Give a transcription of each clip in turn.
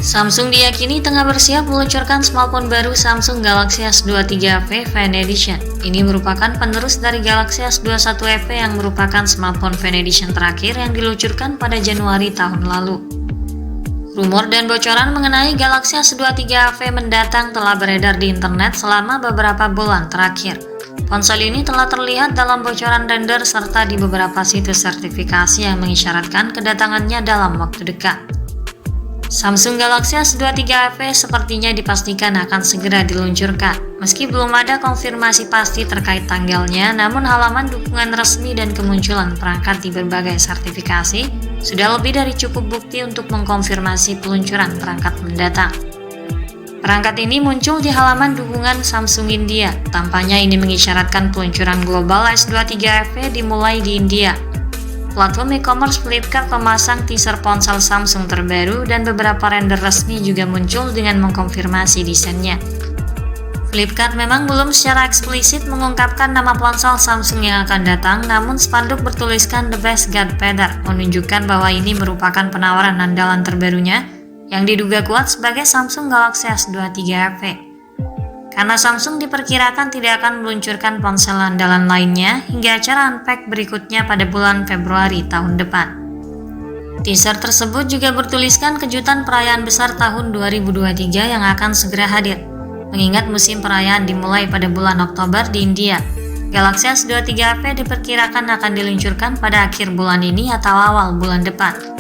Samsung diyakini tengah bersiap meluncurkan smartphone baru Samsung Galaxy S23 Fan Edition. Ini merupakan penerus dari Galaxy S21 FE yang merupakan smartphone Fan Edition terakhir yang diluncurkan pada Januari tahun lalu. Rumor dan bocoran mengenai Galaxy S23 FE mendatang telah beredar di internet selama beberapa bulan terakhir. Ponsel ini telah terlihat dalam bocoran render serta di beberapa situs sertifikasi yang mengisyaratkan kedatangannya dalam waktu dekat. Samsung Galaxy S23 FE sepertinya dipastikan akan segera diluncurkan. Meski belum ada konfirmasi pasti terkait tanggalnya, namun halaman dukungan resmi dan kemunculan perangkat di berbagai sertifikasi sudah lebih dari cukup bukti untuk mengkonfirmasi peluncuran perangkat mendatang. Perangkat ini muncul di halaman dukungan Samsung India. Tampaknya ini mengisyaratkan peluncuran global S23 FE dimulai di India. Platform e-commerce Flipkart memasang teaser ponsel Samsung terbaru dan beberapa render resmi juga muncul dengan mengkonfirmasi desainnya. Flipkart memang belum secara eksplisit mengungkapkan nama ponsel Samsung yang akan datang, namun spanduk bertuliskan The Best God Feather menunjukkan bahwa ini merupakan penawaran andalan terbarunya yang diduga kuat sebagai Samsung Galaxy S23 FE. Karena Samsung diperkirakan tidak akan meluncurkan ponsel andalan lainnya hingga acara Unpacked berikutnya pada bulan Februari tahun depan. Teaser tersebut juga bertuliskan kejutan perayaan besar tahun 2023 yang akan segera hadir. Mengingat musim perayaan dimulai pada bulan Oktober di India, Galaxy S23 FE diperkirakan akan diluncurkan pada akhir bulan ini atau awal bulan depan.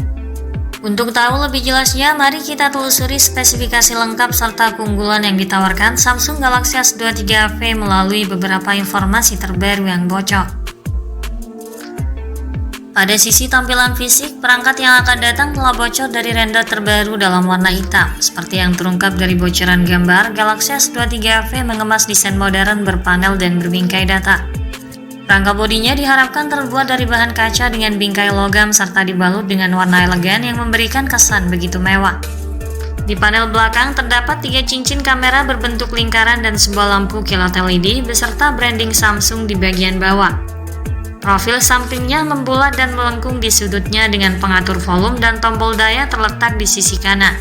Untuk tahu lebih jelasnya, mari kita telusuri spesifikasi lengkap serta keunggulan yang ditawarkan Samsung Galaxy S23 FE melalui beberapa informasi terbaru yang bocor. Pada sisi tampilan fisik, perangkat yang akan datang telah bocor dari render terbaru dalam warna hitam. Seperti yang terungkap dari bocoran gambar, Galaxy S23 FE mengemas desain modern berpanel dan berbingkai data. Rangka bodinya diharapkan terbuat dari bahan kaca dengan bingkai logam serta dibalut dengan warna elegan yang memberikan kesan begitu mewah. Di panel belakang terdapat 3 cincin kamera berbentuk lingkaran dan sebuah lampu kilat LED beserta branding Samsung di bagian bawah. Profil sampingnya membulat dan melengkung di sudutnya dengan pengatur volume dan tombol daya terletak di sisi kanan.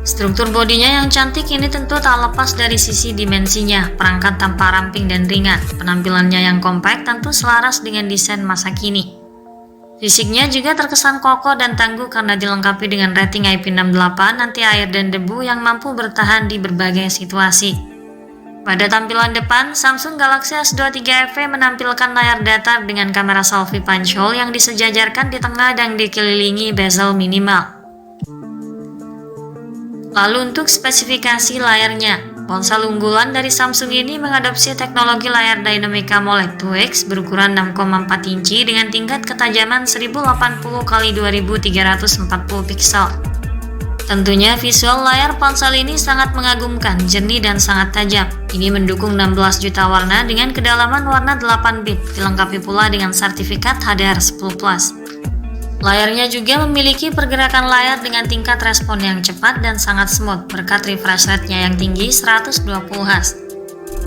Struktur bodinya yang cantik ini tentu tak lepas dari sisi dimensinya, perangkat tanpa ramping dan ringan. Penampilannya yang kompak tentu selaras dengan desain masa kini. Fisiknya juga terkesan kokoh dan tangguh karena dilengkapi dengan rating IP68 anti air dan debu yang mampu bertahan di berbagai situasi. Pada tampilan depan, Samsung Galaxy S23 FE menampilkan layar datar dengan kamera selfie punch hole yang disejajarkan di tengah dan dikelilingi bezel minimal. Lalu untuk spesifikasi layarnya, ponsel unggulan dari Samsung ini mengadopsi teknologi layar Dynamic AMOLED 2X berukuran 6,4 inci dengan tingkat ketajaman 1080x2340 piksel. Tentunya visual layar ponsel ini sangat mengagumkan, jernih dan sangat tajam. Ini mendukung 16 juta warna dengan kedalaman warna 8 bit, dilengkapi pula dengan sertifikat HDR10+. Layarnya juga memiliki pergerakan layar dengan tingkat respon yang cepat dan sangat smooth berkat refresh rate-nya yang tinggi 120 Hz.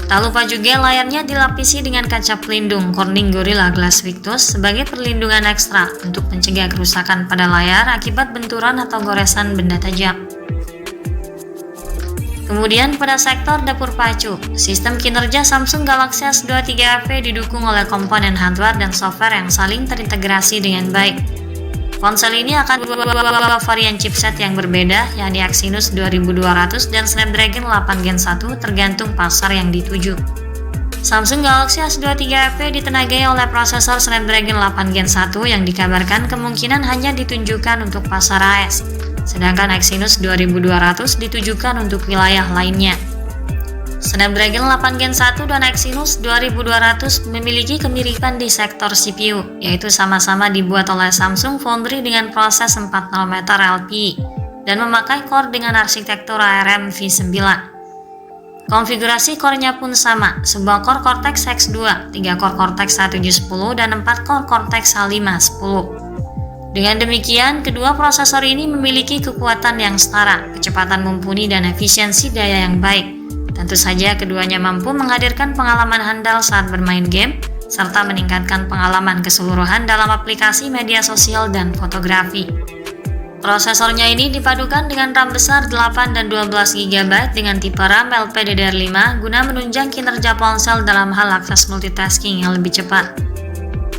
Tak lupa juga layarnya dilapisi dengan kaca pelindung Corning Gorilla Glass Victus sebagai perlindungan ekstra untuk mencegah kerusakan pada layar akibat benturan atau goresan benda tajam. Kemudian pada sektor dapur pacu, sistem kinerja Samsung Galaxy S23 FE didukung oleh komponen hardware dan software yang saling terintegrasi dengan baik. Ponsel ini akan dua varian chipset yang berbeda, yakni Exynos 2200 dan Snapdragon 8 Gen 1 tergantung pasar yang dituju. Samsung Galaxy S23 FE ditenagai oleh prosesor Snapdragon 8 Gen 1 yang dikabarkan kemungkinan hanya ditunjukkan untuk pasar AS, sedangkan Exynos 2200 ditujukan untuk wilayah lainnya. Snapdragon 8 Gen 1 dan Exynos 2200 memiliki kemiripan di sektor CPU, yaitu sama-sama dibuat oleh Samsung Foundry dengan proses 4 nanometer LPE dan memakai core dengan arsitektur ARM v9. Konfigurasi core-nya pun sama, sebuah core Cortex X2, 3 core Cortex A710 dan 4 core Cortex A510. Dengan demikian, kedua prosesor ini memiliki kekuatan yang setara, kecepatan mumpuni dan efisiensi daya yang baik. Tentu saja keduanya mampu menghadirkan pengalaman handal saat bermain game, serta meningkatkan pengalaman keseluruhan dalam aplikasi media sosial dan fotografi. Prosesornya ini dipadukan dengan RAM besar 8 dan 12 GB dengan tipe RAM LPDDR5 guna menunjang kinerja ponsel dalam hal akses multitasking yang lebih cepat.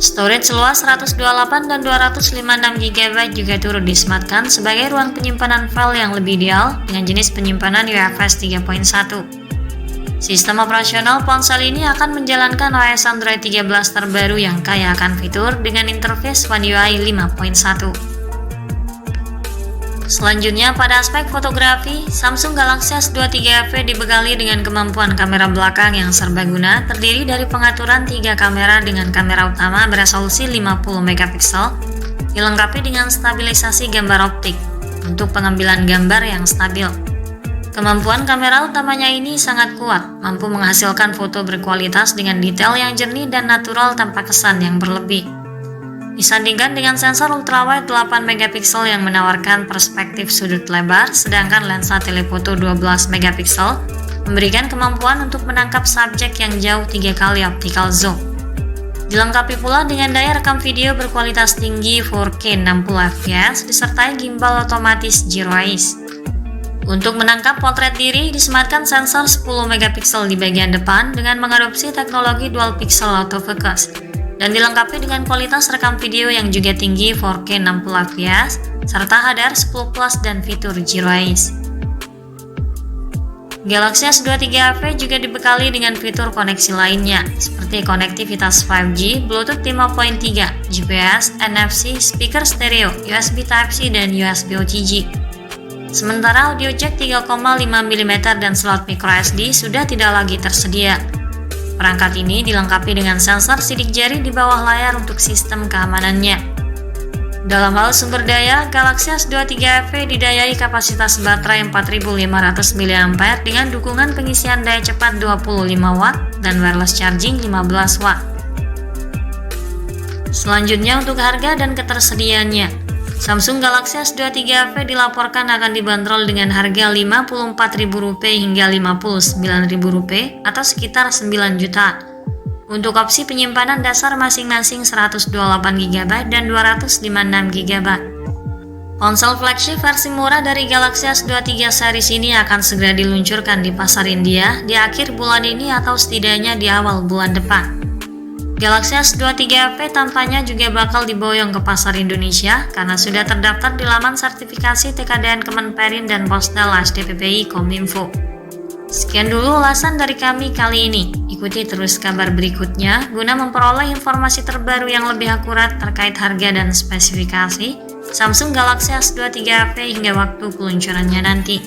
Storage seluas 128 dan 256 GB juga turut disematkan sebagai ruang penyimpanan file yang lebih ideal dengan jenis penyimpanan UFS 3.1. Sistem operasional ponsel ini akan menjalankan OS Android 13 terbaru yang kaya akan fitur dengan interface One UI 5.1. Selanjutnya, pada aspek fotografi, Samsung Galaxy S23 FE dibekali dengan kemampuan kamera belakang yang serbaguna, terdiri dari pengaturan 3 kamera dengan kamera utama beresolusi 50 MP, dilengkapi dengan stabilisasi gambar optik untuk pengambilan gambar yang stabil. Kemampuan kamera utamanya ini sangat kuat, mampu menghasilkan foto berkualitas dengan detail yang jernih dan natural tanpa kesan yang berlebih. Disandingkan dengan sensor ultrawide 8 MP yang menawarkan perspektif sudut lebar, sedangkan lensa telefoto 12 MP memberikan kemampuan untuk menangkap subjek yang jauh 3 kali optical zoom. Dilengkapi pula dengan daya rekam video berkualitas tinggi 4K 60fps disertai gimbal otomatis Zero Eyes. Untuk menangkap potret diri, disematkan sensor 10 MP di bagian depan dengan mengadopsi teknologi dual pixel autofocus dan dilengkapi dengan kualitas rekam video yang juga tinggi 4K 60fps serta HDR10+ dan fitur Zero Eyes. Galaxy S23 FE juga dibekali dengan fitur koneksi lainnya seperti konektivitas 5G, Bluetooth 5.3, GPS, NFC, speaker stereo, USB Type-C dan USB OTG. Sementara audio jack 3,5 mm dan slot microSD sudah tidak lagi tersedia. Perangkat ini dilengkapi dengan sensor sidik jari di bawah layar untuk sistem keamanannya. Dalam hal sumber daya, Galaxy S23 FE didayai kapasitas baterai 4500 mAh dengan dukungan pengisian daya cepat 25 Watt dan wireless charging 15 Watt. Selanjutnya untuk harga dan ketersediaannya. Samsung Galaxy S23 FE dilaporkan akan dibanderol dengan harga Rp54.000 hingga Rp59.000 atau sekitar 9 juta. Untuk opsi penyimpanan dasar masing-masing 128 GB dan 256 GB. Ponsel flagship versi murah dari Galaxy S23 series ini akan segera diluncurkan di pasar India di akhir bulan ini atau setidaknya di awal bulan depan. Galaxy S23 FE tampaknya juga bakal diboyong ke pasar Indonesia karena sudah terdaftar di laman sertifikasi TKDN Kemenperin dan Postel HDPPI Kominfo. Sekian dulu ulasan dari kami kali ini. Ikuti terus kabar berikutnya guna memperoleh informasi terbaru yang lebih akurat terkait harga dan spesifikasi Samsung Galaxy S23 FE hingga waktu peluncurannya nanti.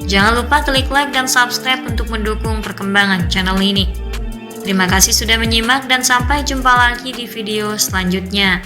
Jangan lupa klik like dan subscribe untuk mendukung perkembangan channel ini. Terima kasih sudah menyimak dan sampai jumpa lagi di video selanjutnya.